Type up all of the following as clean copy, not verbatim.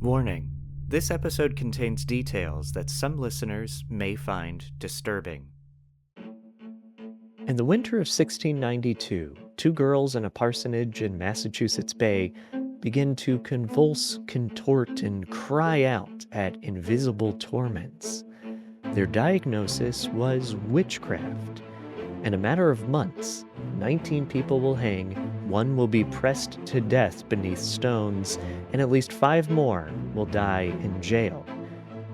Warning: this episode contains details that some listeners may find disturbing. In the winter of 1692, two girls in a parsonage in Massachusetts Bay begin to convulse, contort, and cry out at invisible torments. Their diagnosis was witchcraft. In a matter of months, 19 people will hang, one will be pressed to death beneath stones, and at least 5 more will die in jail.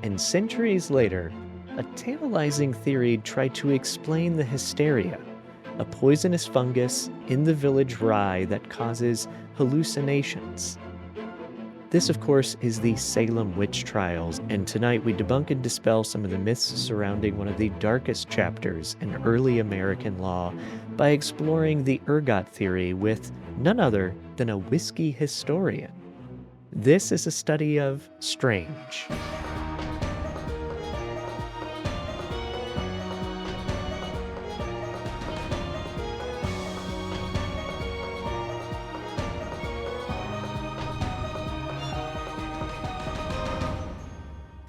And centuries later, a tantalizing theory tried to explain the hysteria, a poisonous fungus in the village rye that causes hallucinations. This, of course, is the Salem Witch Trials, and tonight we debunk and dispel some of the myths surrounding one of the darkest chapters in early American law by exploring the ergot theory with none other than a whiskey historian. This is a study of strange.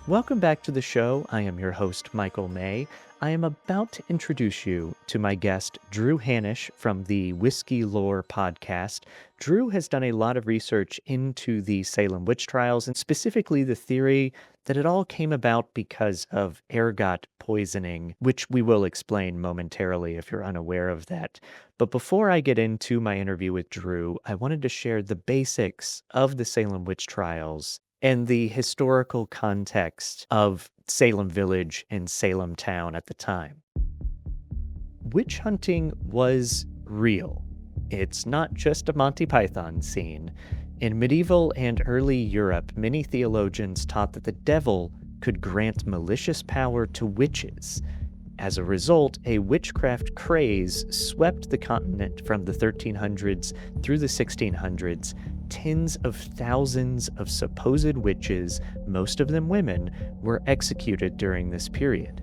Welcome back to the show. I am your host, Michael May. I am about to introduce you to my guest, Drew Hannush from the Whiskey Lore podcast. Drew has done a lot of research into the Salem Witch Trials, and specifically the theory that it all came about because of ergot poisoning, which we will explain momentarily if you're unaware of that. But before I get into my interview with Drew, I wanted to share the basics of the Salem Witch Trials and the historical context of Salem Village and Salem Town at the time. Witch hunting was real. It's not just a Monty Python scene. In medieval and early Europe, many theologians taught that the devil could grant malicious power to witches. As a result, a witchcraft craze swept the continent from the 1300s through the 1600s. Tens of thousands of supposed witches, most of them women, were executed during this period.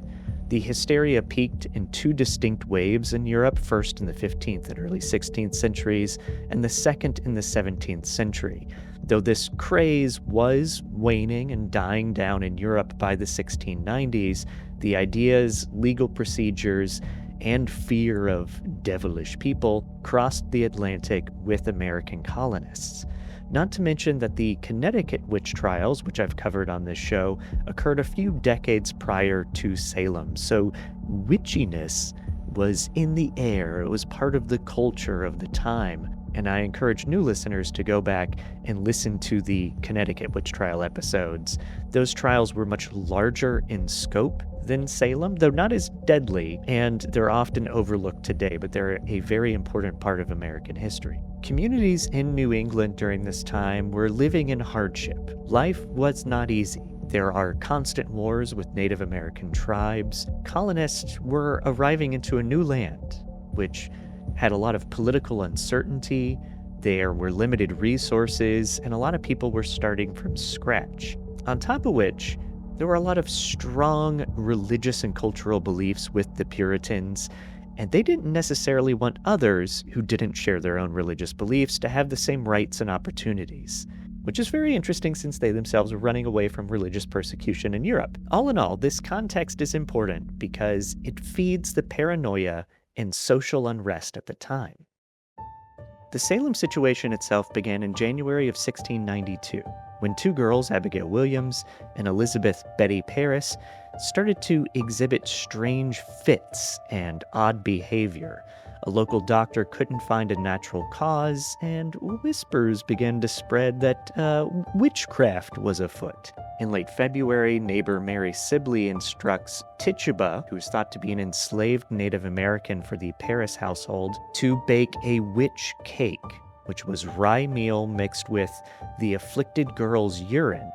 The hysteria peaked in 2 distinct waves in Europe, first in the 15th and early 16th centuries, and the second in the 17th century. Though this craze was waning and dying down in Europe by the 1690s, the ideas, legal procedures, and fear of devilish people crossed the Atlantic with American colonists. Not to mention that the Connecticut witch trials, which I've covered on this show, occurred a few decades prior to Salem, so witchiness was in the air. It was part of the culture of the time. And I encourage new listeners to go back and listen to the Connecticut witch trial episodes. Those trials were much larger in scope than Salem, though not as deadly, and they're often overlooked today, but they're a very important part of American history. Communities in New England during this time were living in hardship. Life was not easy. There are constant wars with Native American tribes. Colonists were arriving into a new land, which had a lot of political uncertainty. There were limited resources, and a lot of people were starting from scratch. On top of which, there were a lot of strong religious and cultural beliefs with the Puritans, and they didn't necessarily want others who didn't share their own religious beliefs to have the same rights and opportunities, which is very interesting since they themselves were running away from religious persecution in Europe. All in all, this context is important because it feeds the paranoia and social unrest at the time. The Salem situation itself began in January of 1692, when 2 girls, Abigail Williams and Elizabeth Betty Paris, started to exhibit strange fits and odd behavior. A local doctor couldn't find a natural cause, and whispers began to spread that witchcraft was afoot. In late February, neighbor Mary Sibley instructs Tituba, who is thought to be an enslaved Native American for the Paris household, to bake a witch cake, which was rye meal mixed with the afflicted girl's urine,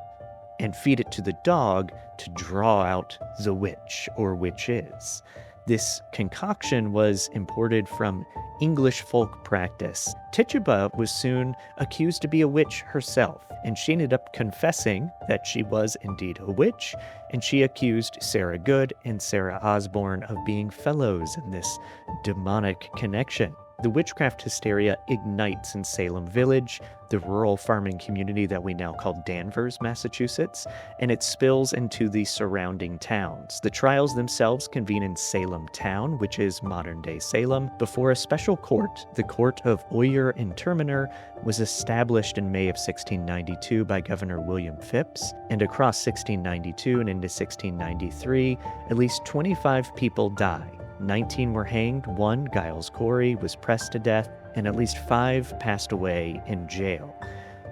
and feed it to the dog to draw out the witch or witches. This concoction was imported from English folk practice. Tituba was soon accused to be a witch herself, and she ended up confessing that she was indeed a witch, and she accused Sarah Good and Sarah Osborne of being fellows in this demonic connection. The witchcraft hysteria ignites in Salem Village, the rural farming community that we now call Danvers, Massachusetts, and it spills into the surrounding towns. The trials themselves convene in Salem Town, which is modern-day Salem, before a special court. The Court of Oyer and Terminer was established in May of 1692 by Governor William Phips, and across 1692 and into 1693, at least 25 people die. 19 were hanged, one, Giles Corey, was pressed to death, and at least 5 passed away in jail.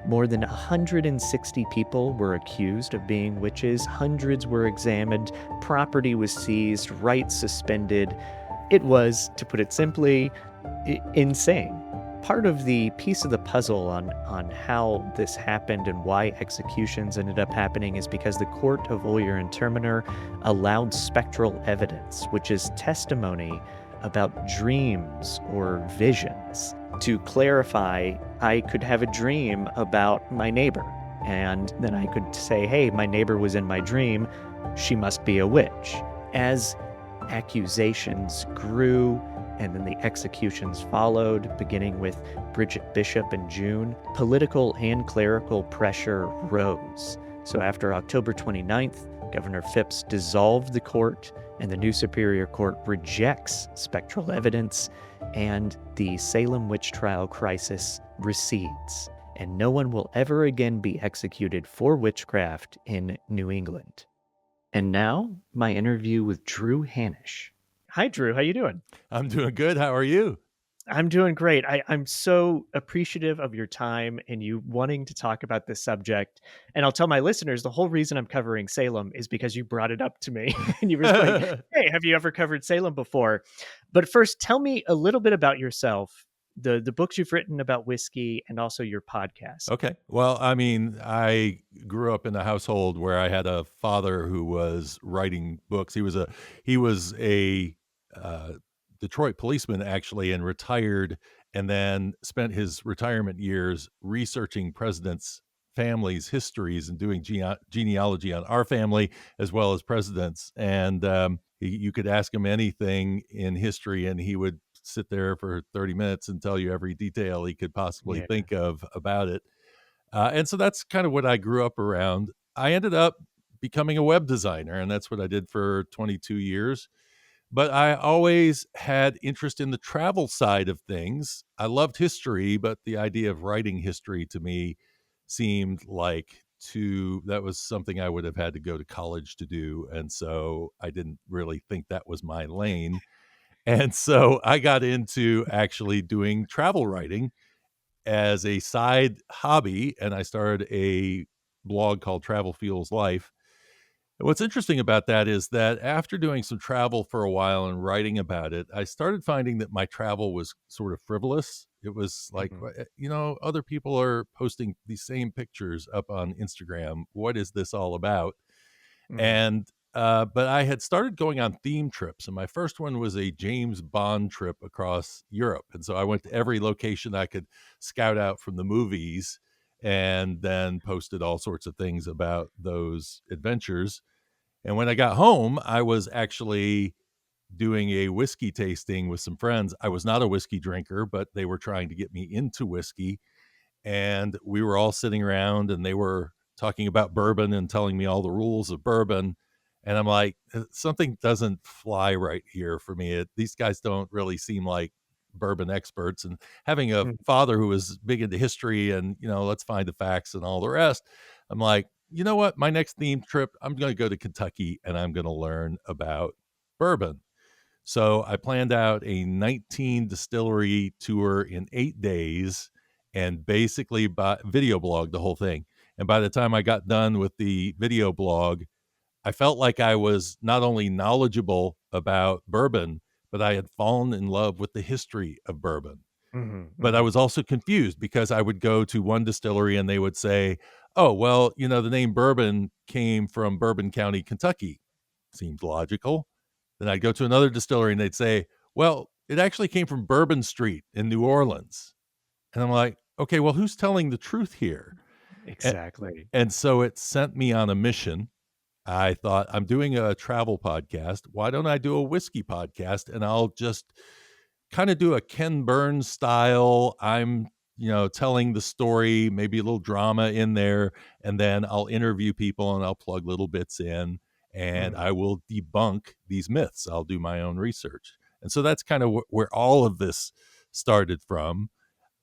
More than 160 people were accused of being witches, hundreds were examined, property was seized, rights suspended. It was, to put it simply, insane. Part of the piece of the puzzle on how this happened and why executions ended up happening is because the Court of Oyer and Terminer allowed spectral evidence, which is testimony about dreams or visions. To clarify, I could have a dream about my neighbor, and then I could say, hey, my neighbor was in my dream, she must be a witch. As accusations grew, and then the executions followed, beginning with Bridget Bishop in June, political and clerical pressure rose. So after October 29th, Governor Phips dissolved the court, and the new Superior Court rejects spectral evidence, and the Salem Witch Trial crisis recedes, and no one will ever again be executed for witchcraft in New England. And now, my interview with Drew Hannush. Hi, Drew. How you doing? I'm doing good. How are you? I'm doing great. I'm so appreciative of your time and you wanting to talk about this subject. And I'll tell my listeners, the whole reason I'm covering Salem is because you brought it up to me. And you were like, hey, have you ever covered Salem before? But first, tell me a little bit about yourself, the books you've written about whiskey, and also your podcast. Okay. Well, I mean, I grew up in a household where I had a father who was writing books. He was a Detroit policeman actually, and retired, and then spent his retirement years researching presidents' families' histories and doing genealogy on our family as well as presidents. And you could ask him anything in history, and he would sit there for 30 minutes and tell you every detail he could possibly Yeah. think of about it. And so that's kind of what I grew up around. I ended up becoming a web designer, and that's what I did for 22 years. But I always had interest in the travel side of things. I loved history, but the idea of writing history to me seemed like that was something I would have had to go to college to do. And so I didn't really think that was my lane. And so I got into actually doing travel writing as a side hobby, and I started a blog called Travel Fuels Life. And what's interesting about that is that after doing some travel for a while and writing about it, I started finding that my travel was sort of frivolous. It was like, Mhm. other people are posting these same pictures up on Instagram. What is this all about? Mhm. And but I had started going on theme trips, and my first one was a James Bond trip across Europe. And so I went to every location I could scout out from the movies, and then posted all sorts of things about those adventures. And when I got home, I was actually doing a whiskey tasting with some friends. I was not a whiskey drinker, but they were trying to get me into whiskey, and we were all sitting around, and they were talking about bourbon and telling me all the rules of bourbon. And I'm like, something doesn't fly right here for me. These guys don't really seem like bourbon experts. And having a Mhm. father who was big into history and, let's find the facts and all the rest, I'm like, you know what? My next theme trip, I'm going to go to Kentucky and I'm going to learn about bourbon. So I planned out a 19 distillery tour in 8 days and basically video blog the whole thing. And by the time I got done with the video blog, I felt like I was not only knowledgeable about bourbon, but I had fallen in love with the history of bourbon. Mhm. But I Mhm. was also confused because I would go to one distillery and they would say, oh, well, the name bourbon came from Bourbon County, Kentucky. Seems logical. Then I'd go to another distillery and they'd say, well, it actually came from Bourbon Street in New Orleans. And I'm like, okay, well, who's telling the truth here? A- Exactly. And so it sent me on a mission. I thought, I'm doing a travel podcast. Why don't I do a whiskey podcast? And I'll just kind of do a Ken Burns style. I'm, telling the story, maybe a little drama in there, and then I'll interview people and I'll plug little bits in, and Mm. I will debunk these myths. I'll do my own research. And so that's kind of where all of this started from.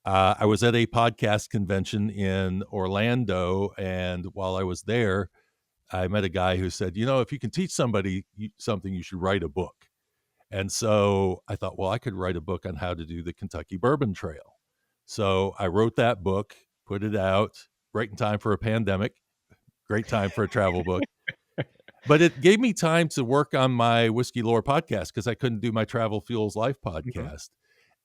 I was at a podcast convention in Orlando, and while I was there, I met a guy who said, if you can teach somebody something, you should write a book. And so I thought, well, I could write a book on how to do the Kentucky Bourbon Trail. So I wrote that book, put it out right in time for a pandemic. Great time for a travel book. But it gave me time to work on my Whiskey Lore podcast because I couldn't do my Travel Fuels Life Mhm. podcast.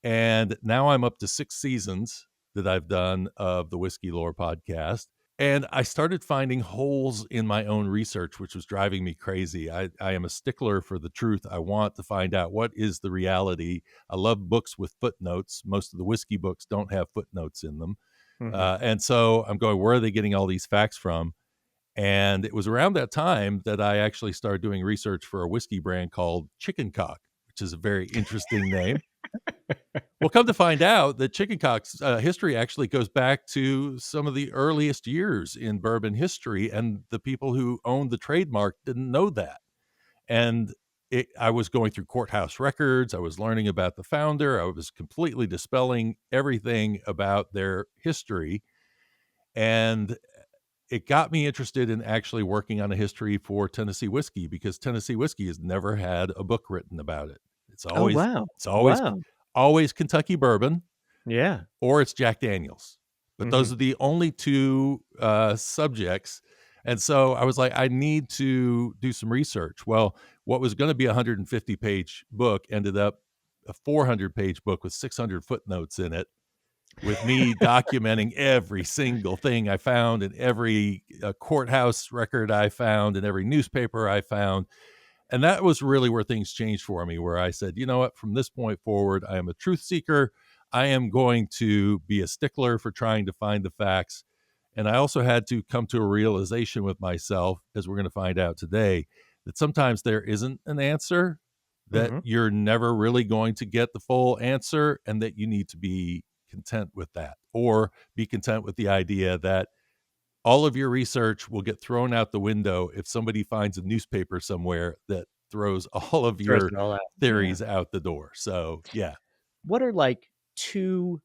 And now I'm up to 6 seasons that I've done of the Whiskey Lore podcast. And I started finding holes in my own research, which was driving me crazy. I am a stickler for the truth. I want to find out what is the reality. I love books with footnotes. Most of the whiskey books don't have footnotes in them. Mhm. And so I'm going, where are they getting all these facts from? And it was around that time that I actually started doing research for a whiskey brand called Chicken Cock, which is a very interesting name. Well, come to find out that chicken cock's history actually goes back to some of the earliest years in bourbon history, and the people who owned the trademark didn't know that. And I was going through courthouse records. I was learning about the founder. I was completely dispelling everything about their history. And it got me interested in actually working on a history for Tennessee whiskey because Tennessee whiskey has never had a book written about it. It's Oh, always wow. it's always Wow. always Kentucky bourbon Yeah. or it's Jack Daniels. But those Mhm. are the only two subjects. And so I was like, I need to do some research. Well, what was going to be a 150-page book ended up a 400-page book with 600 footnotes in it, with me documenting every single thing I found and every courthouse record I found and every newspaper I found. And that was really where things changed for me, where I said, you know what, from this point forward, I am a truth seeker. I am going to be a stickler for trying to find the facts. And I also had to come to a realization with myself, as we're going to find out today, that sometimes there isn't an answer, that Mhm. you're never really going to get the full answer, and that you need to be content with that, or be content with the idea that all of your research will get thrown out the window if somebody finds a newspaper somewhere that throws all of Throws your it all out. Yeah. theories out the door. So, yeah. What are, like, 2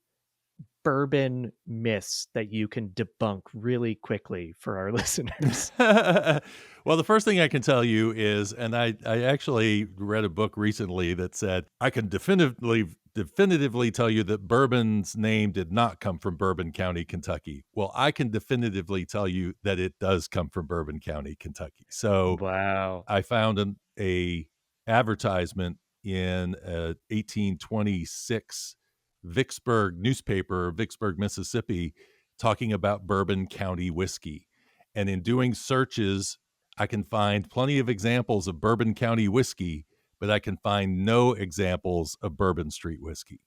bourbon myths that you can debunk really quickly for our listeners? Well, the first thing I can tell you is, and I actually read a book recently that said, I can definitively tell you that bourbon's name did not come from Bourbon County, Kentucky. Well, I can definitively tell you that it does come from Bourbon County, Kentucky. So Wow. I found a advertisement in a 1826 Vicksburg newspaper, Vicksburg, Mississippi, talking about Bourbon County whiskey. And in doing searches, I can find plenty of examples of Bourbon County whiskey, but I can find no examples of Bourbon Street whiskey.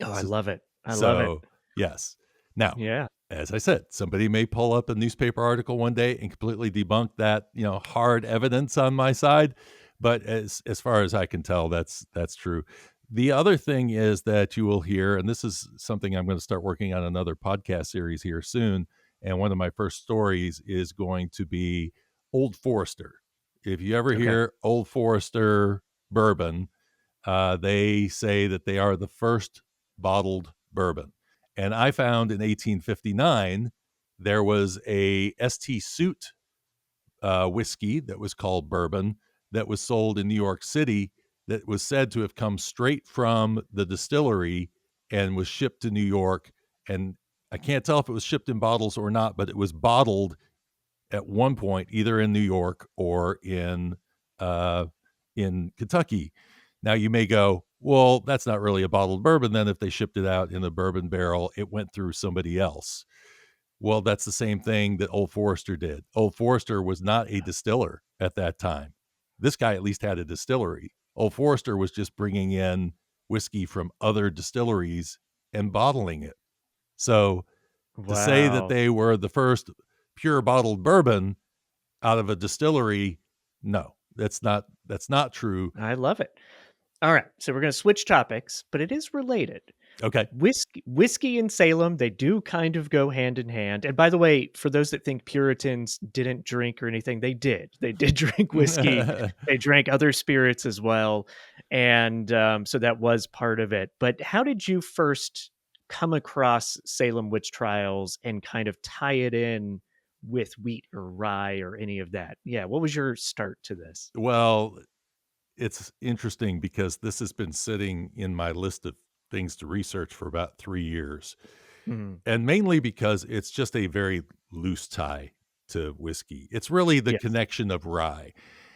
Oh, I So, love it. I love it. so yes. Now, Yeah. as I said, somebody may pull up a newspaper article one day and completely debunk that, hard evidence on my side. But as far as I can tell, that's true. The other thing is that you will hear, and this is something I'm going to start working on another podcast series here soon. And one of my first stories is going to be Old Forester. If you ever Okay. hear Old Forester bourbon, they say that they are the first bottled bourbon. And I found in 1859 there was a ST Suit whiskey that was called bourbon that was sold in New York City that was said to have come straight from the distillery and was shipped to New York. And I can't tell if it was shipped in bottles or not, but it was bottled at one point, either in New York or uh, in Kentucky. Now you may go, well, that's not really a bottled bourbon. Then if they shipped it out in a bourbon barrel, it went through somebody else. Well, that's the same thing that Old Forester did. Old Forester was not a distiller at that time. This guy at least had a distillery. Old Forester was just bringing in whiskey from other distilleries and bottling it. So to say that Wow. they were the first pure bottled bourbon out of a distillery, no, that's not true. I love it. All right, so we're going to switch topics, but it is related. Okay. Whiskey and Salem, they do kind of go hand in hand. And by the way, for those that think Puritans didn't drink or anything, they did. They did drink whiskey. They drank other spirits as well, and so that was part of it. But how did you first come across Salem Witch Trials and kind of tie it in with wheat or rye or any of that? Yeah, what was your start to this? Well, it's interesting because this has been sitting in my list of things to research for about 3 years, Mhm. and mainly because it's just a very loose tie to whiskey. It's really the Yes, connection of rye.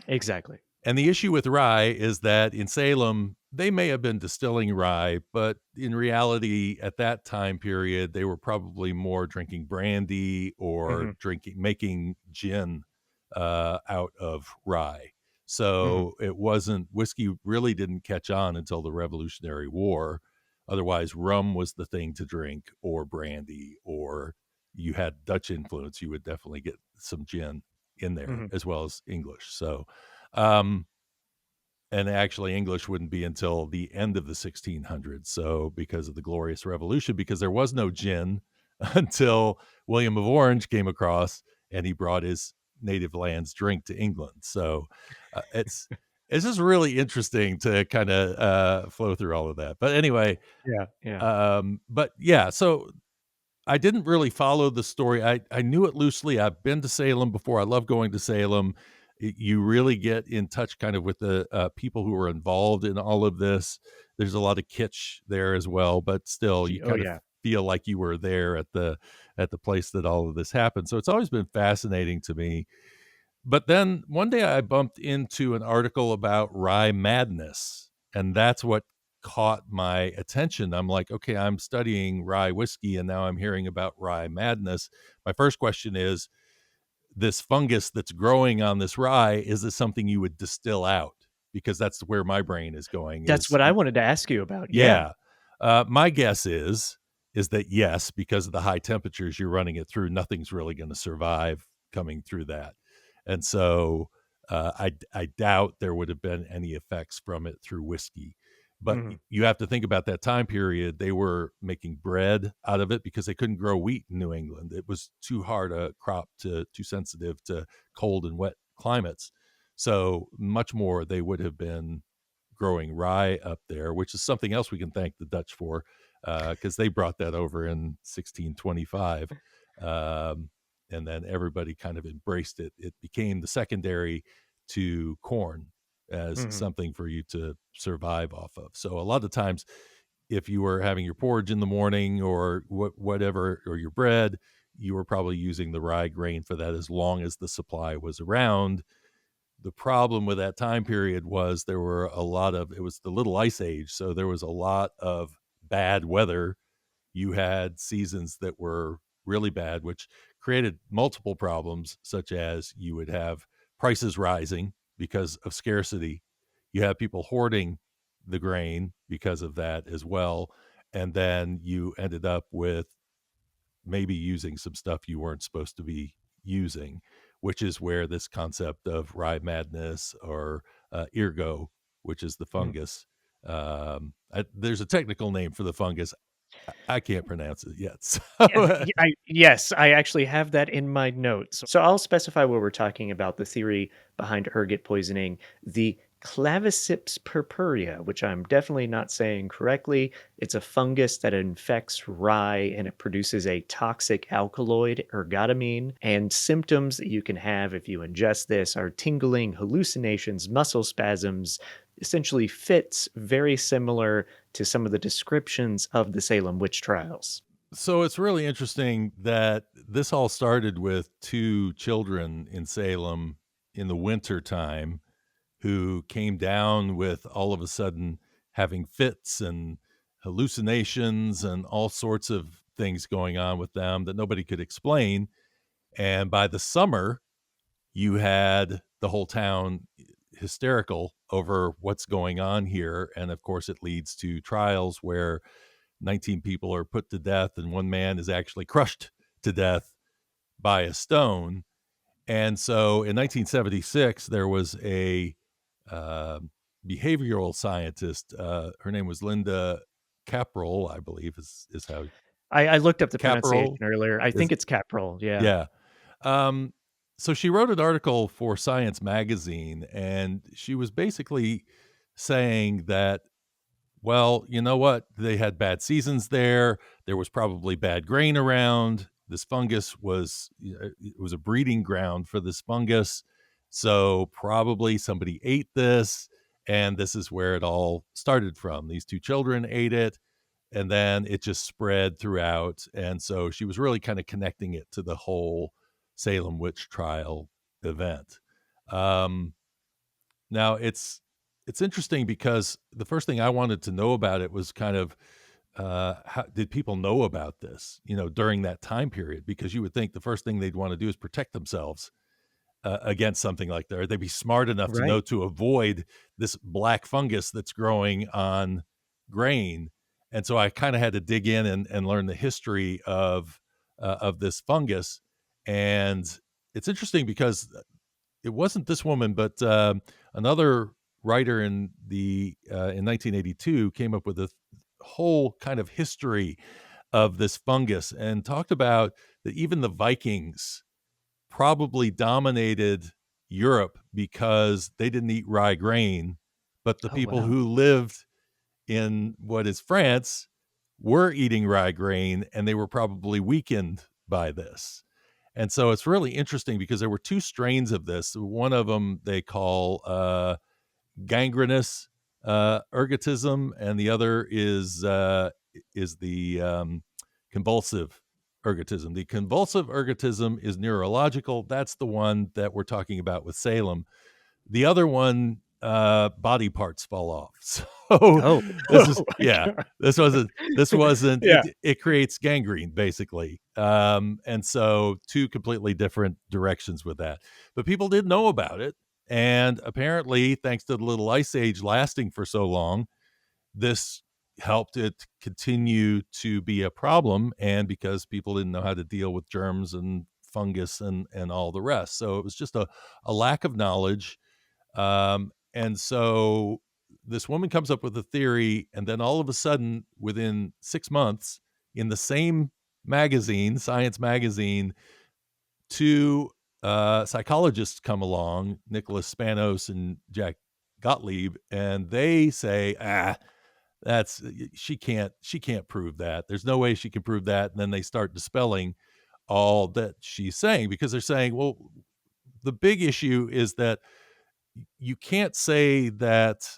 exactly. And the issue with rye is that in Salem, they may have been distilling rye, but in reality, at that time period, they were probably more drinking brandy or Mhm, making gin out of rye. mhm, So it wasn't, whiskey really didn't catch on until the Revolutionary War. Otherwise, rum was the thing to drink, or brandy, or you had Dutch influence, you would definitely get some gin in there mhm. as well as English. So, um, and actually, English wouldn't be until the end of the 1600s. So, because of the Glorious Revolution, because there was no gin until William of Orange came across and he brought his native land's drink to England. So, uh, it's it's just really interesting to kind of flow through all of that. But anyway, Yeah, yeah. but yeah, so I didn't really follow the story. I knew it loosely. I've been to Salem before. I love going to Salem. You really get in touch kind of with the people who are involved in all of this. There's a lot of kitsch there as well, but still, you Oh, kind of yeah. feel like you were there at the place that all of this happened. So it's always been fascinating to me. But then one day I bumped into an article about rye madness, and that's what caught my attention. I'm like, okay, I'm studying rye whiskey, and now I'm hearing about rye madness. My first question is, this fungus that's growing on this rye, is this something you would distill out? Because that's where my brain is going That's is, what I wanted to ask you about, yeah. yeah. My guess is that yes, because of the high temperatures you're running it through, nothing's really going to survive coming through that. And so I doubt there would have been any effects from it through whiskey. But Mhm, you have to think about that time period. They were making bread out of it because they couldn't grow wheat in New England. It was too hard a crop, too sensitive to cold and wet climates. So much more they would have been growing rye up there, which is something else we can thank the Dutch for, because they brought that over in 1625. Um, and then everybody kind of embraced it. It became the secondary to corn as mhm. something for you to survive off of. So a lot of times, if you were having your porridge in the morning or whatever, or your bread, you were probably using the rye grain for that as long as the supply was around. The problem with that time period was there were a lot of, it was the little ice age, so there was a lot of bad weather. You had seasons that were really bad, which created multiple problems, such as you would have prices rising because of scarcity. You have people hoarding the grain because of that as well. And then you ended up with maybe using some stuff you weren't supposed to be using, which is where this concept of rye madness or ergo, which is the Mhm. fungus. There's a technical name for the fungus. I can't pronounce it yet. Yeah, So, yes, I actually have that in my notes. So I'll specify what we're talking about, the theory behind ergot poisoning, the Claviceps purpurea, which I'm definitely not saying correctly. It's a fungus that infects rye and it produces a toxic alkaloid, ergotamine. And symptoms that you can have if you ingest this are tingling, hallucinations, muscle spasms, essentially fits very similar to some of the descriptions of the Salem witch trials. so it's really interesting that this all started with two children in Salem in the winter time who came down with all of a sudden having fits and hallucinations and all sorts of things going on with them that nobody could explain. And by the summer, you had the whole town hysterical over what's going on here. And of course, it leads to trials where 19 people are put to death and one man is actually crushed to death by a stone. And so in 1976, there was a uh, behavioral scientist. Her name was Linda Caprol, I believe is how I looked up the pronunciation Caprol earlier. I is. think it's caprol, yeah. Yeah. Um, so she wrote an article for Science Magazine, and she was basically saying that, well, you know what? They had bad seasons there. There was probably bad grain around. This fungus was it was a breeding ground for this fungus. So probably somebody ate this, and this is where it all started from. These two children ate it, and then it just spread throughout. And so she was really kind of connecting it to the whole Salem witch trial event. Um, Now it's interesting because the first thing I wanted to know about it was kind of how did people know about this, during that time period? Because you would think the first thing they'd want to do is protect themselves against something like that. Or they'd be smart enough to know Right. to avoid this black fungus that's growing on grain. And so I kind of had to dig in and learn the history of this fungus. And it's interesting because it wasn't this woman, but another writer in 1982 came up with a whole kind of history of this fungus and talked about that even the Vikings probably dominated Europe because they didn't eat rye grain, but the Oh, people wow. who lived in what is France were eating rye grain, and they were probably weakened by this. And so it's really interesting because there were two strains of this. One of them they call gangrenous ergotism, and the other is the convulsive ergotism. The convulsive ergotism is neurological. That's the one that we're talking about with Salem. The other one, body parts fall off. So Oh. this is Oh my yeah, god. this wasn't Yeah. it creates gangrene basically. And so two completely different directions with that. But people did know about it. And apparently, thanks to the little ice age lasting for so long, this helped it continue to be a problem. And because people didn't know how to deal with germs and fungus and all the rest. So it was just a lack of knowledge, and so this woman comes up with a theory, and then all of a sudden, within 6 months, in the same magazine, Science Magazine, two psychologists come along, Nicholas Spanos and Jack Gottlieb, and they say, that's she can't prove that. There's no way she can prove that. And then they start dispelling all that she's saying because they're saying, well, the big issue is that you can't say that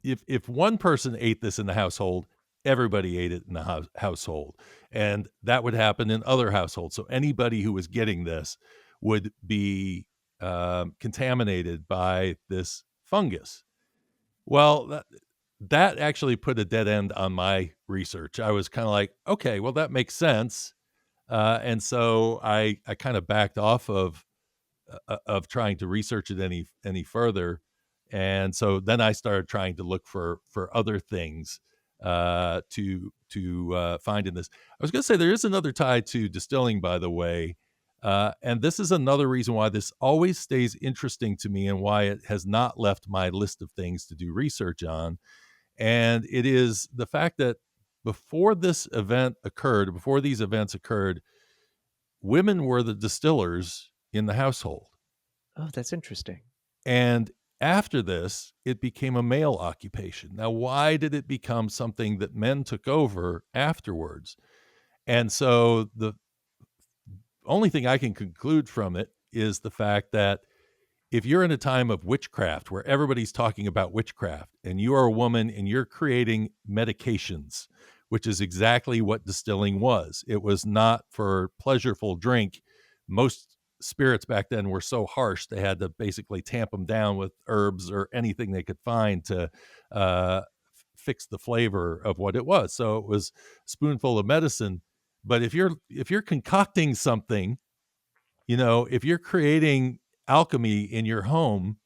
if one person ate this in the household, everybody ate it in the household, and that would happen in other households. So anybody who was getting this would be contaminated by this fungus. Well, that actually put a dead end on my research. I was kind of like, okay, well that makes sense, and so I kind of backed off of trying to research it any further. And so then I started trying to look for other things to find in this. I was going to say there is another tie to distilling, by the way, and this is another reason why this always stays interesting to me and why it has not left my list of things to do research on. And it is the fact that before these events occurred, women were the distillers in the household. Oh, that's interesting. And after this, it became a male occupation. Now, why did it become something that men took over afterwards? And so the only thing I can conclude from it is the fact that if you're in a time of witchcraft where everybody's talking about witchcraft and you are a woman and you're creating medications, which is exactly what distilling was, it was not for pleasurable drink. Most spirits back then were so harsh they had to basically tamp them down with herbs or anything they could find to uh, fix the flavor of what it was. So it was a spoonful of medicine. But if you're concocting something, if you're creating alchemy in your home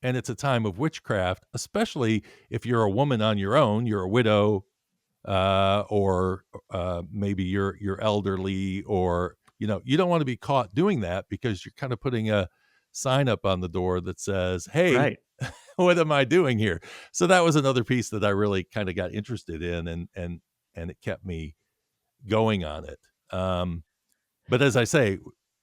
and it's a time of witchcraft, especially if you're a woman on your own, you're a widow, or maybe you're elderly, or you don't want to be caught doing that because you're kind of putting a sign up on the door that says, "Hey, Right. what am I doing here? So that was another piece that I really kind of got interested in, and it kept me going on it. But as I say,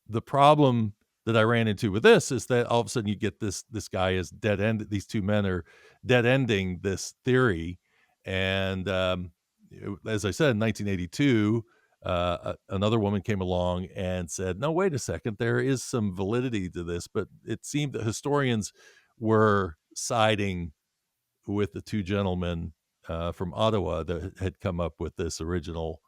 the problem that I ran into with this is that all of a sudden you get this guy is dead end. These two men are dead ending this theory, and as I said, in 1982, another woman came along and said, "No, wait a second, there is some validity to this." But it seemed that historians were siding with the two gentlemen from Ottawa that had come up with this original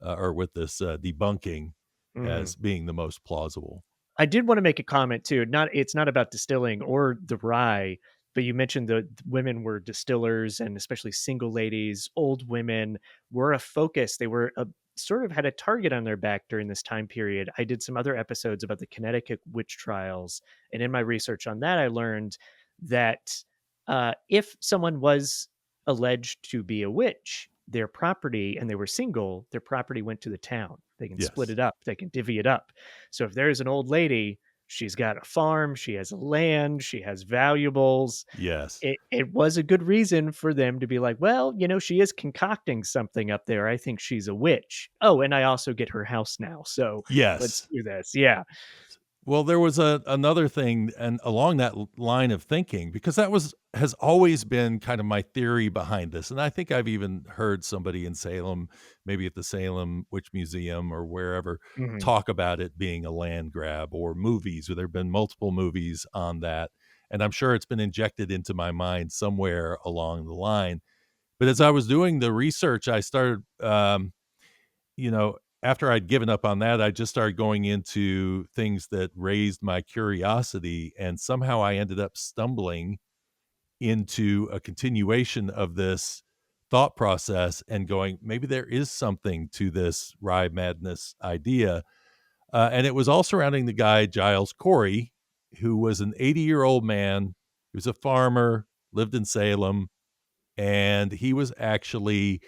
or with this debunking Mhm. as being the most plausible. I did wanna make a comment too, it's not about distilling or the rye, but you mentioned the women were distillers and especially single ladies, old women were a focus. They were a sort of had a target on their back during this time period. I did some other episodes about the Connecticut witch trials, and in my research on that, I learned that, if someone was alleged to be a witch, their property and they were single, their property went to the town. They can split Yes. it up, they can divvy it up. So if there's an old lady, she's got a farm, she has land, she has valuables. Yes. It was a good reason for them to be like, well, she is concocting something up there. I think she's a witch. Oh, and I also get her house now. So let's Yes. do this. Yeah. Well, there was another thing, and along that line of thinking, because that has always been kind of my theory behind this, and I think I've even heard somebody in Salem, maybe at the Salem Witch Museum or wherever, Mhm. talk about it being a land grab, or movies, or there have been multiple movies on that, and I'm sure it's been injected into my mind somewhere along the line. But as I was doing the research, I started, after I'd given up on that, I just started going into things that raised my curiosity, and somehow I ended up stumbling into a continuation of this thought process and going, maybe there is something to this rye madness idea. And it was all surrounding the guy, Giles Corey, who was an 80-year-old man. He was a farmer, lived in Salem, and he was actually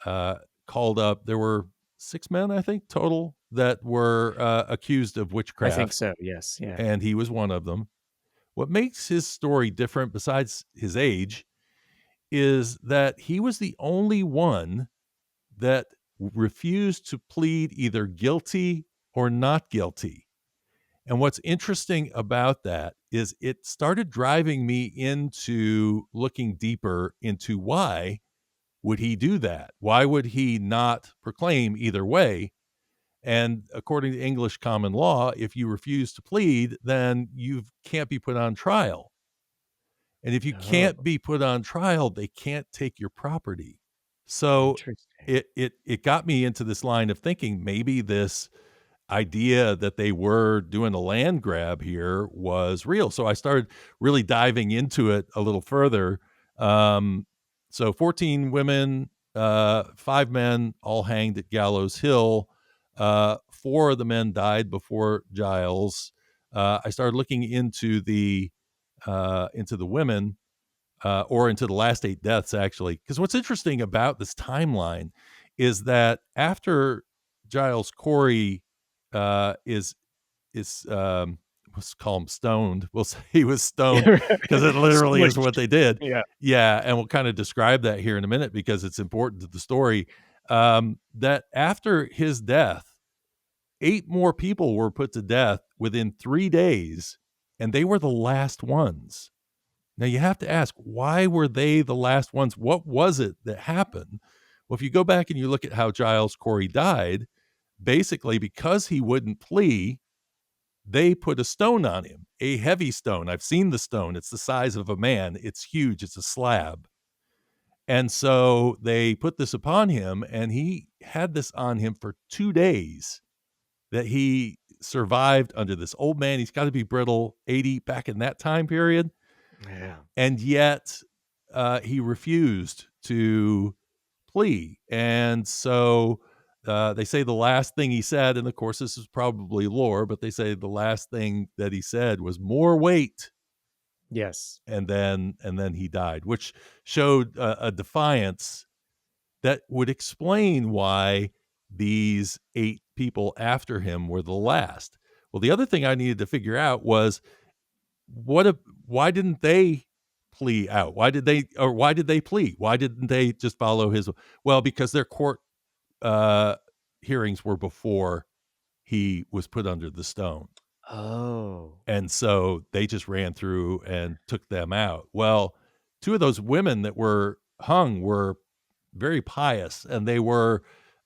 uh, called up. There were 6 men, I think, total that were accused of I think witchcraft, so. Yes. Yeah. and he was one of them. What makes his story different, besides his age, is that he was the only one that refused to plead either guilty or not guilty. And what's interesting about that is it started driving me into looking deeper into why would he do that? Why would he not proclaim either way? And according to English common law, if you refuse to plead, then you can't be put on trial. And if you Oh, can't be put on trial, they can't take your property. So interesting. it got me into this line of thinking, maybe this idea that they were doing a land grab here was real. So I started really diving into it a little further. So 14 women, 5 men, all hanged at Gallows Hill. 4 of the men died before Giles. I started looking into the women, or into the last 8 deaths, actually. Because what's interesting about this timeline is that after Giles Corey is let's call him stoned. We'll say he was stoned because it literally is what Squished. they did. Yeah. Yeah, and we'll kind of describe that here in a minute because it's important to the story. That after his death, 8 more people were put to death within 3 days, and they were the last ones. Now you have to ask, why were they the last ones? What was it that happened? Well, if you go back and you look at how Giles Corey died, basically because he wouldn't plea, they put a stone on him, a heavy stone. I've seen the stone. It's the size of a man. It's huge. It's a slab. And so they put this upon him, and he had this on him for 2 days that he survived under this old man. He's got to be brittle, 80 back in that time period. Yeah. And yet he refused to plea. And so they say the last thing he said, and of course, this is probably lore, but they say the last thing that he said was more weight. Yes. And then he died, which showed a defiance that would explain why these 8 people after him were the last. Well, the other thing I needed to figure out was what if, why didn't they plea out? Why did they plea? Why didn't they just follow his? Well, because their court uh, hearings were before he was put under the stone. Oh. And so they just ran through and took them out. Well, two of those women that were hung were very pious, and they were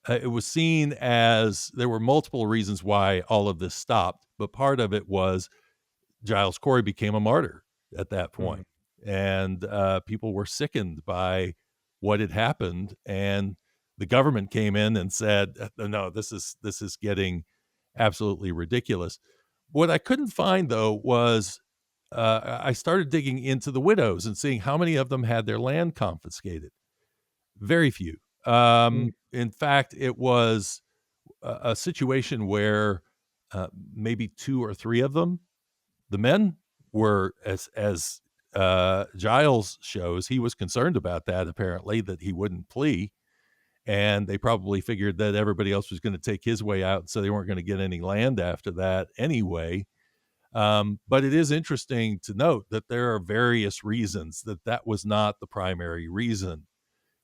it was seen as there were multiple reasons why all of this stopped, but part of it was Giles Corey became a martyr at that Mm. point, and people were sickened by what had happened, and the government came in and said, "No, this is getting absolutely ridiculous." What I couldn't find though was I started digging into the widows and seeing how many of them had their land confiscated. Very few. Mm. In fact, it was a situation where maybe two or three of them, the men were as Giles shows, he was concerned about that apparently, that he wouldn't plea, and they probably figured that everybody else was going to take his way out, so they weren't going to get any land after that anyway. But it is interesting to note that there are various reasons that that was not the primary reason,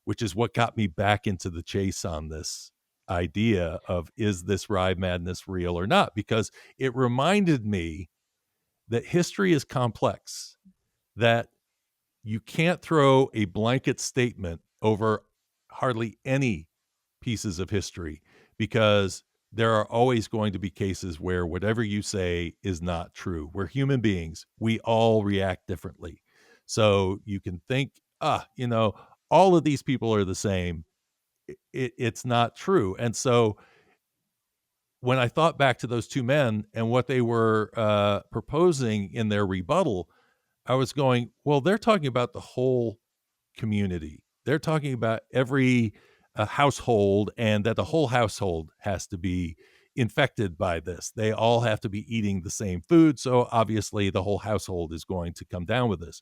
which is what got me back into the chase on this idea of, is this rye madness real or not? Because it reminded me that history is complex, that you can't throw a blanket statement over hardly any pieces of history, because there are always going to be cases where whatever you say is not true. We're human beings. We all react differently. So you can think, all of these people are the same. It's not true. And so when I thought back to those two men and what they were proposing in their rebuttal, I was going, well, they're talking about the whole community. They're talking about every household, and that the whole household has to be infected by this. They all have to be eating the same food. So obviously, the whole household is going to come down with this.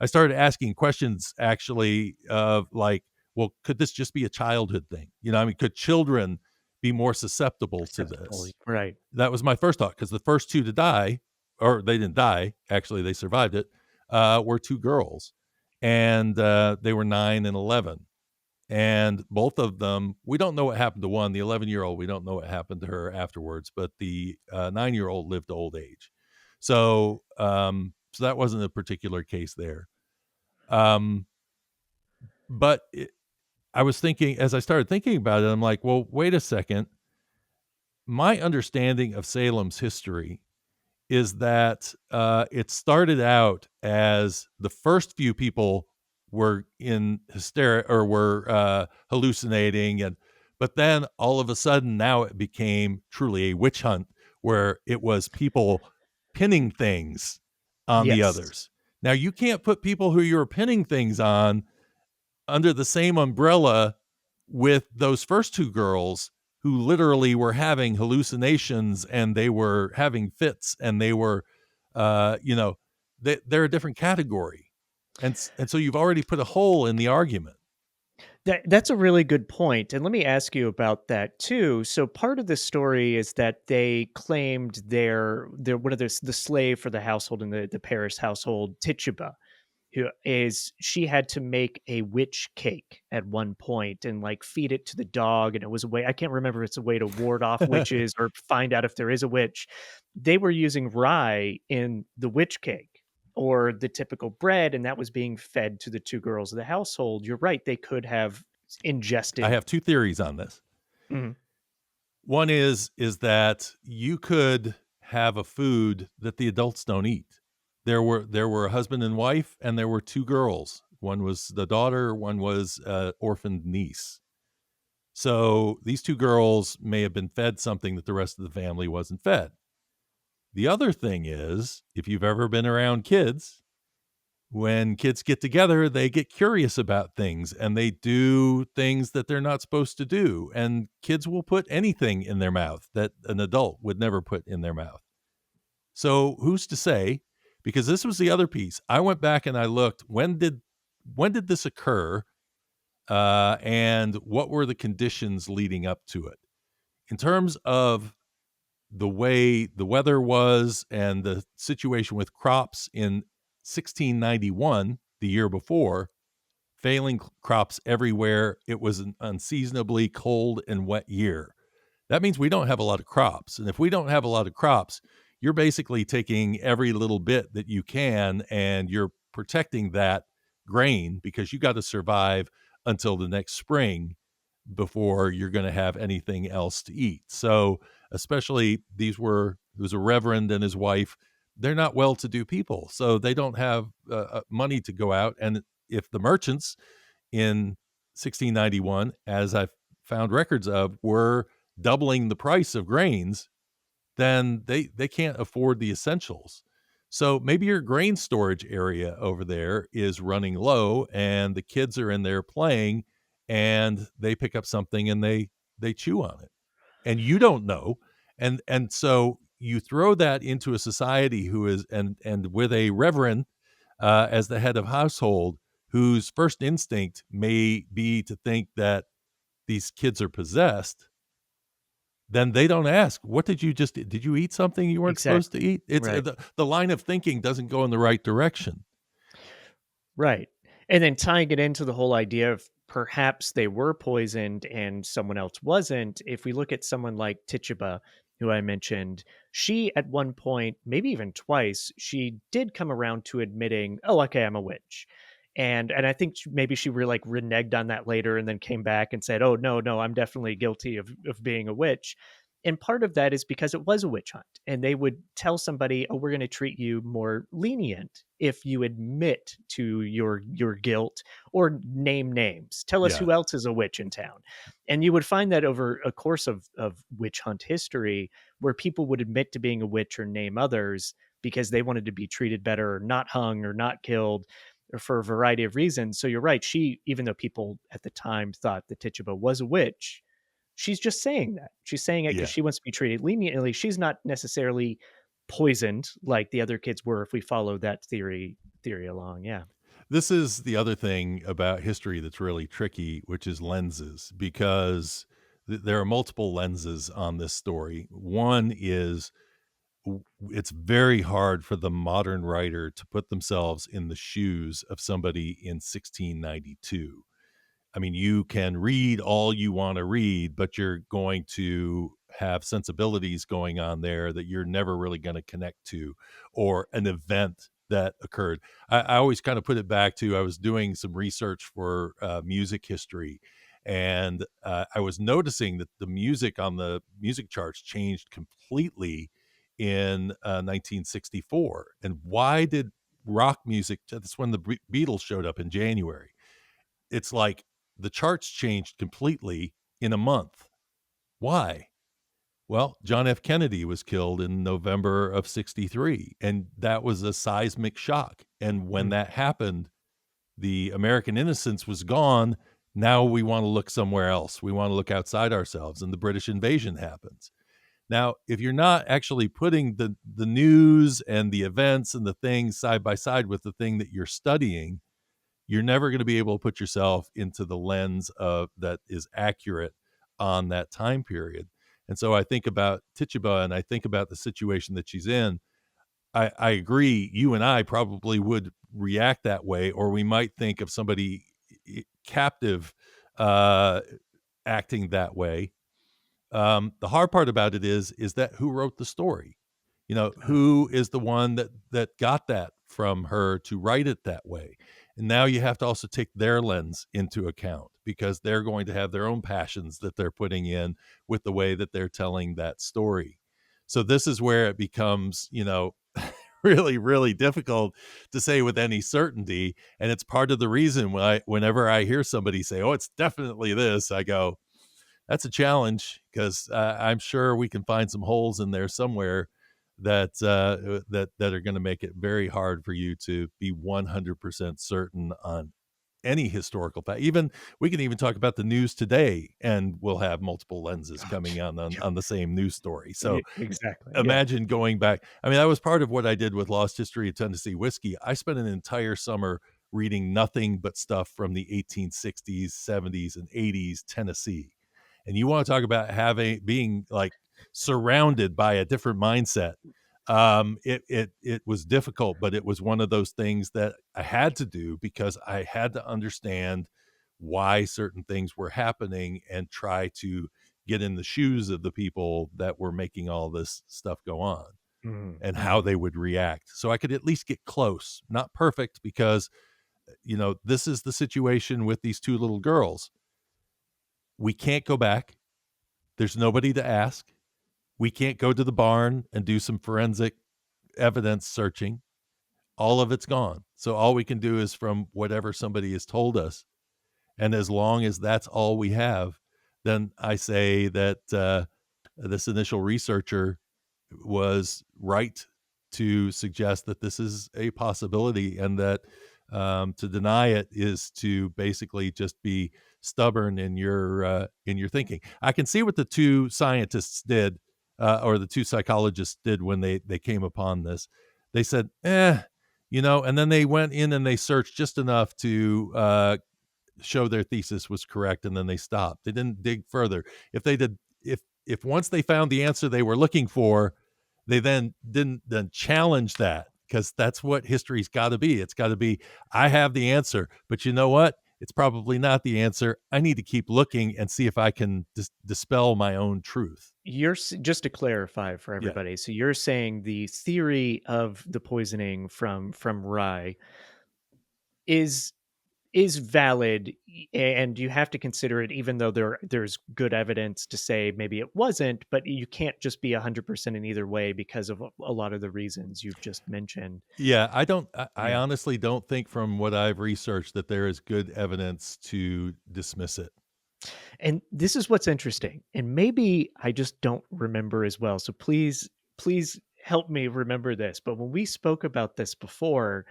I started asking questions actually of like, well, could this just be a childhood thing? I mean, could children be more susceptible to Acceptable. this? Right. That was my first thought, because the first two to die, or they didn't die, actually, they survived it, were two girls. And they were 9 and 11. And both of them, we don't know what happened to one, the 11-year-old, we don't know what happened to her afterwards, but the 9-year-old lived to old age. So that wasn't a particular case there. Um, but I was thinking, as I started thinking about it, I'm like, well, wait a second. My understanding of Salem's history is that it started out as the first few people were in hysteria, or were hallucinating, but then all of a sudden now it became truly a witch hunt, where it was people pinning things on the Yes. others. Now you can't put people who you're pinning things on under the same umbrella with those first two girls, who literally were having hallucinations, and they were having fits, and they were they're a different category. And so you've already put a hole in the argument. That's a really good point, and let me ask you about that too. So part of the story is that they claimed their one of the slave for the household in the Paris household, Tituba, who is she had to make a witch cake at one point and like feed it to the dog, and it was a way, I can't remember if it's a way to ward off witches or find out if there is a witch. They were using rye in the witch cake or the typical bread, and that was being fed to the two girls of the household. You're right, they could have I ingested. have two theories on this. Mhm. One is that you could have a food that the adults don't eat. There were a husband and wife, and there were two girls. One was the daughter, one was orphaned niece. So these two girls may have been fed something that the rest of the family wasn't fed. The other thing is, if you've ever been around kids, when kids get together, they get curious about things, and they do things that they're not supposed to do. And kids will put anything in their mouth that an adult would never put in their mouth. So who's to say? Because this was the other piece. I went back and I looked, when did this occur? And what were the conditions leading up to it? In terms of the way the weather was and the situation with crops in 1691, the year before, failing crops everywhere. It was an unseasonably cold and wet year. That means we don't have a lot of crops. And if we don't have a lot of crops, you're basically taking every little bit that you can and you're protecting that grain because you got to survive until the next spring before you're going to have anything else to eat. So, especially it was a reverend and his wife, they're not well to do people. So they don't have money to go out. And if the merchants in 1691, as I've found records of, were doubling the price of grains, then they can't afford the essentials. So maybe your grain storage area over there is running low and the kids are in there playing and they pick up something and they chew on it. And you don't know. And so you throw that into a society who is and with a reverend as the head of household whose first instinct may be to think that these kids are possessed, then they don't ask, "What did you just eat? Did you eat something you weren't supposed to Exactly. eat?" It's Right. the line of thinking doesn't go in the right direction. Right. And then tying it into the whole idea of perhaps they were poisoned and someone else wasn't. If we look at someone like Tituba, who I mentioned, she at one point, maybe even twice, she did come around to admitting, "Oh, okay, I'm a witch." And I think maybe she like reneged on that later and then came back and said, "Oh, no, no, I'm definitely guilty of being a witch." And part of that is because it was a witch hunt. And they would tell somebody, "Oh, we're going to treat you more lenient if you admit to your guilt or name names. Tell us Yeah. who else is a witch in town." And you would find that over a course of witch hunt history, where people would admit to being a witch or name others because they wanted to be treated better or not hung or not killed or for a variety of reasons. So you're right. She, even though people at the time thought that Tituba was a witch, she's just saying that. She's saying it because Yeah. she wants to be treated leniently. She's not necessarily poisoned like the other kids were if we follow that theory along. Yeah. This is the other thing about history that's really tricky, which is lenses, because there are multiple lenses on this story. One is it's very hard for the modern writer to put themselves in the shoes of somebody in 1692. I mean, you can read all you want to read, but you're going to have sensibilities going on there that you're never really going to connect to, or an event that occurred. I always kind of put it back to I was doing some research for music history, and I was noticing that the music on the music charts changed completely in 1964. And why did rock music? That's when the Beatles showed up in January. It's like the charts changed completely in a month. Why? Well, John F. Kennedy was killed in November of 63, and that was a seismic shock. And when Mm. that happened, the American innocence was gone. Now we want to look somewhere else. We want to look outside ourselves, and the British invasion happens. Now, if you're not actually putting the news and the events and the things side by side with the thing that you're studying, you're never going to be able to put yourself into the lens of that is accurate on that time period. And so I think about Tituba and I think about the situation that she's in. I agree. You and I probably would react that way, or we might think of somebody captive uh, acting that way. The hard part about it is that who wrote the story? You know, Oh, who is the one that got that from her to write it that way? And now you have to also take their lens into account because they're going to have their own passions that they're putting in with the way that they're telling that story. So this is where it becomes, really, really difficult to say with any certainty. And it's part of the reason why whenever I hear somebody say, "Oh, it's definitely this," I go, that's a challenge because I'm sure we can find some holes in there somewhere that are going to make it very hard for you to be 100% certain on any historical fact. Even we can even talk about the news today, and we'll have multiple lenses coming yeah, on the same news story. So exactly. Yeah. imagine going back. I mean, that was part of what I did with Lost History of Tennessee Whiskey. I spent an entire summer reading nothing but stuff from the 1860s, 70s, and 80s Tennessee. And you want to talk about being like surrounded by a different mindset. It was difficult, but it was one of those things that I had to do because I had to understand why certain things were happening and try to get in the shoes of the people that were making all this stuff go on and how Mhm. they would react. So I could at least get close, not perfect because, this is the situation with these two little girls. We can't go back. There's nobody to ask. We can't go to the barn and do some forensic evidence searching. All of it's gone. So all we can do is from whatever somebody has told us. And as long as that's all we have, then I say that this initial researcher was right to suggest that this is a possibility and that to deny it is to basically just be stubborn in your thinking. I can see what the two scientists did, or the two psychologists did when they came upon this. They said, and then they went in and they searched just enough to show their thesis was correct, and then they stopped. They didn't dig further. If they did, if once they found the answer they were looking for, they then didn't then challenge that, because that's what history's got to be. It's got to be, I have the answer, but you know what? It's probably not the answer. I need to keep looking and see if I can dispel my own truth. Just to clarify for Yeah. everybody, so you're saying the theory of the poisoning from rye is is valid, and you have to consider it even though there's good evidence to say maybe it wasn't, but you can't just be 100% in either way because of a lot of the reasons you've just mentioned. Yeah, I Yeah. honestly don't think from what I've researched that there is good evidence to dismiss it. And this is what's interesting, and maybe I just don't remember as well. So please help me remember this. But when we spoke about this before,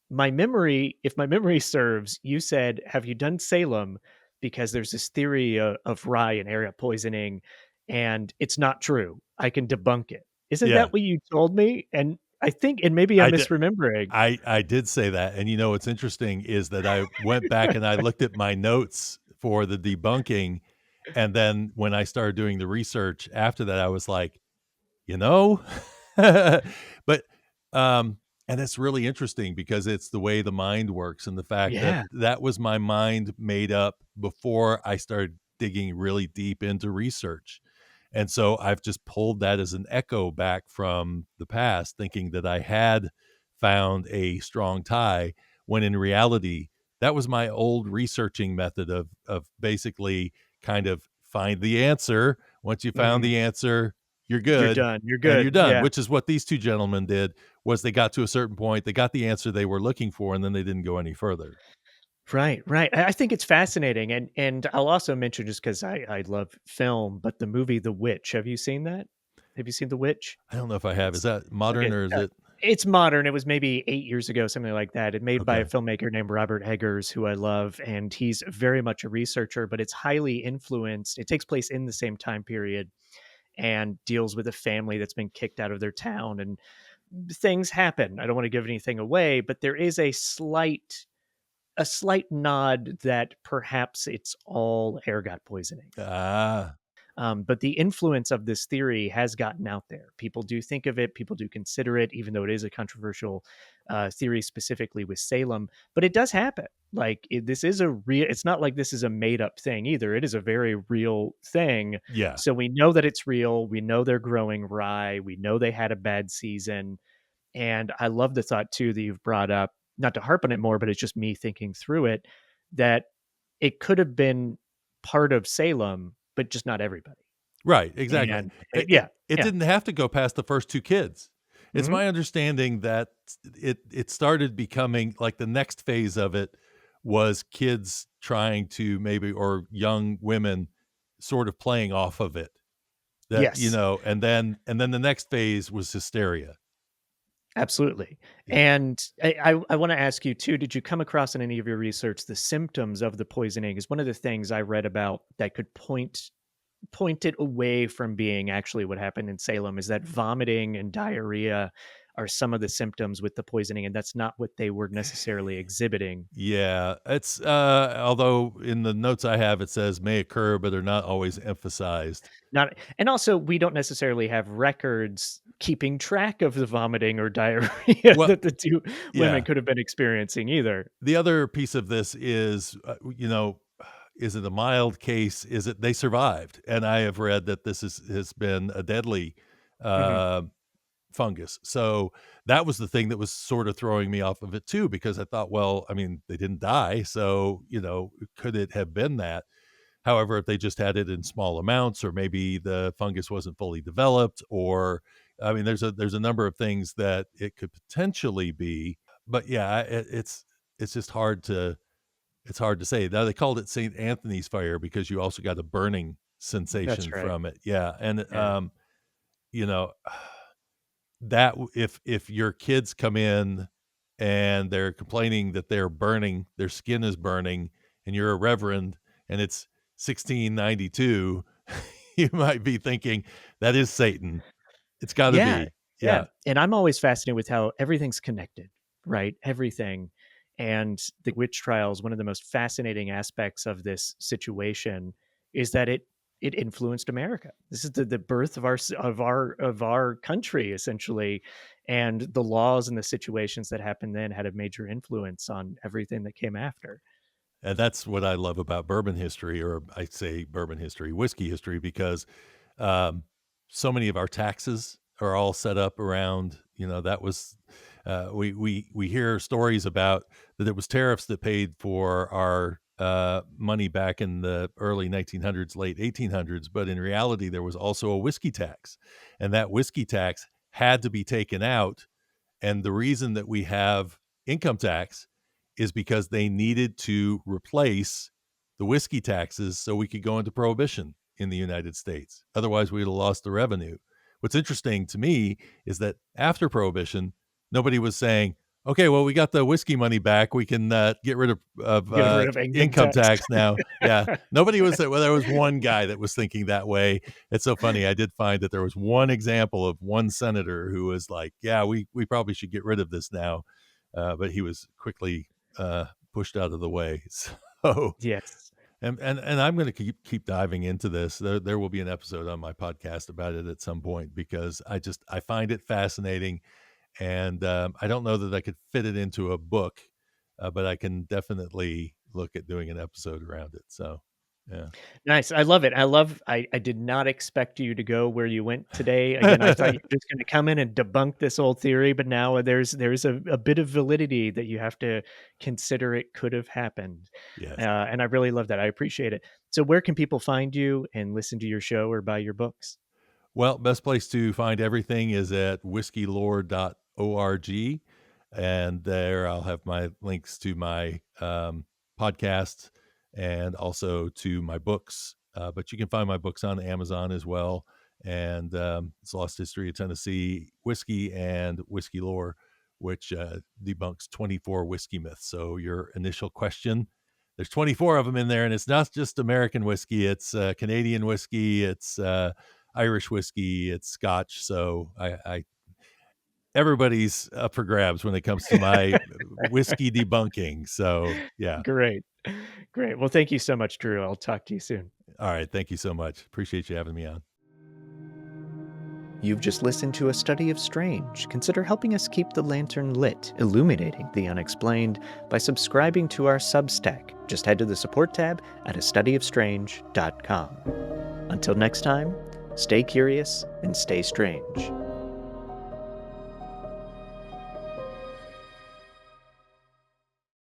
my memory, if my memory serves, you said, "Have you done Salem?" Because there's this theory of rye and area poisoning, and it's not true. I can debunk it. Isn't Yeah. that what you told me? And I think, and maybe I'm I did misremembering. I did say that, and what's interesting is that I went back and I looked at my notes for the debunking, and then when I started doing the research after that, I was like, "You know?" But, and it's really interesting because it's the way the mind works and the fact that Yeah. that was my mind made up before I started digging really deep into research. And so I've just pulled that as an echo back from the past, thinking that I had found a strong tie, when in reality, that was my old researching method of basically kind of find the answer. Once you found Mhm. the answer, you're You're good done. You're and you're good. done, Yeah. which is what these two gentlemen did. Was they got to a certain point, they got the answer they were looking for, and then they didn't go any further. Right, right. I think it's fascinating, and I'll also mention, just because I love film, but the movie The Witch, have you seen that? Have you seen The Witch? I don't know if I have. Is It's that modern okay, or is it it's modern, it was maybe 8 years ago, something like that, and made by a okay? filmmaker named Robert Eggers, who I love, and he's very much a researcher, but it's highly influenced. It takes place in the same time period and deals with a family that's been kicked out of their town, and things happen. I don't wanna give anything away, but there is a slight nod that perhaps it's all ergot poisoning. Ah, But the influence of this theory has gotten out there. People do think of it, people do consider it, even though it is a controversial theory, specifically with Salem. But it does happen. Like this is a real. It's not like this is a made up thing either. It is a very real thing. yeah. So we know that it's real. We know they're growing rye. We know they had a bad season. And I love the thought too that you've brought up, not to harp on it more, but it's just me thinking through it, that it could have been part of Salem, but just not everybody. Right, exactly. And It yeah, it yeah. didn't have to go past the first 2 kids. It's Mhm. my understanding that it started becoming like the next phase of it was kids trying to maybe, or young women sort of playing off of it. That, Yes, and then the next phase was hysteria. absolutely. Yeah. And I wanna ask you too, did you come across in any of your research the symptoms of the poisoning? Is one of the things I read about that could point it away from being actually what happened in Salem, is that vomiting and diarrhea are some of the symptoms with the poisoning, and that's not what they were necessarily exhibiting. Yeah, it's, although in the notes I have, it says may occur, but they're not always emphasized. Not, and also we don't necessarily have records keeping track of the vomiting or diarrhea Well, that the two women yeah. could have been experiencing either. The other piece of this is, is it a mild case? Is it they survived? And I have read that this has been a deadly, Mhm. uh, fungus. So that was the thing that was sort of throwing me off of it too, because I thought, well, I mean, they didn't die, so, could it have been that? However, if they just had it in small amounts, or maybe the fungus wasn't fully developed, or I mean, there's a number of things that it could potentially be. But yeah, it's just hard to say. Now they called it St. Anthony's fire because you also got a burning That's sensation right. from it. Yeah, and Yeah. you know, if your kids come in and they're complaining that they're burning, their skin is burning, and you're a reverend and it's 1692, you might be thinking that is Satan. It's got to Yeah, be. yeah, Yeah. and I'm always fascinated with how everything's connected, right? Everything, and the witch trials, one of the most fascinating aspects of this situation is that it influenced America. This is the birth of our country, essentially, and the laws and the situations that happened then had a major influence on everything that came after. And that's what I love about bourbon history, or I say bourbon history, whiskey history, because um, so many of our taxes are all set up around, that was, we hear stories about that it was tariffs that paid for our money back in the early 1900s, late 1800s, but in reality, there was also a whiskey tax, and that whiskey tax had to be taken out. And the reason that we have income tax is because they needed to replace the whiskey taxes so we could go into prohibition in the United States. Otherwise, we'd have lost the revenue. What's interesting to me is that after prohibition, nobody was saying, okay, well, we got the whiskey money back. We can get rid of Get rid of income income tax. tax now. Yeah. Nobody was, well, there was one guy that was thinking that way. It's so funny. I did find that there was one example of one senator who was like, yeah, we probably should get rid of this now. But he was quickly pushed out of the way. So, Yes. and I'm going to keep diving into this. There will be an episode on my podcast about it at some point, because I find it fascinating, and I don't know that I could fit it into a book, but I can definitely look at doing an episode around it. So, yeah. Nice. I love it. I did not expect you to go where you went today. Again, I thought you were just gonna come in and debunk this old theory, but now there's a bit of validity that you have to consider it could have happened. Yes. And I really love that. I appreciate it. So where can people find you and listen to your show or buy your books? Well, best place to find everything is at whiskeylore.org. And there I'll have my links to my podcast and also to my books. But you can find my books on Amazon as well. And it's Lost History of Tennessee Whiskey and Whiskey Lore, which debunks 24 whiskey myths. So your initial question, there's 24 of them in there, and it's not just American whiskey. It's Canadian whiskey. It's Irish whiskey, it's Scotch. So I everybody's up for grabs when it comes to my whiskey debunking. So yeah. Great. Great. Well, thank you so much, Drew. I'll talk to you soon. All right. Thank you so much. Appreciate you having me on. You've just listened to A Study of Strange. Consider helping us keep the lantern lit, illuminating the unexplained, by subscribing to our Substack. Just head to the support tab at astudyofstrange.com. Until next time, stay curious and stay strange.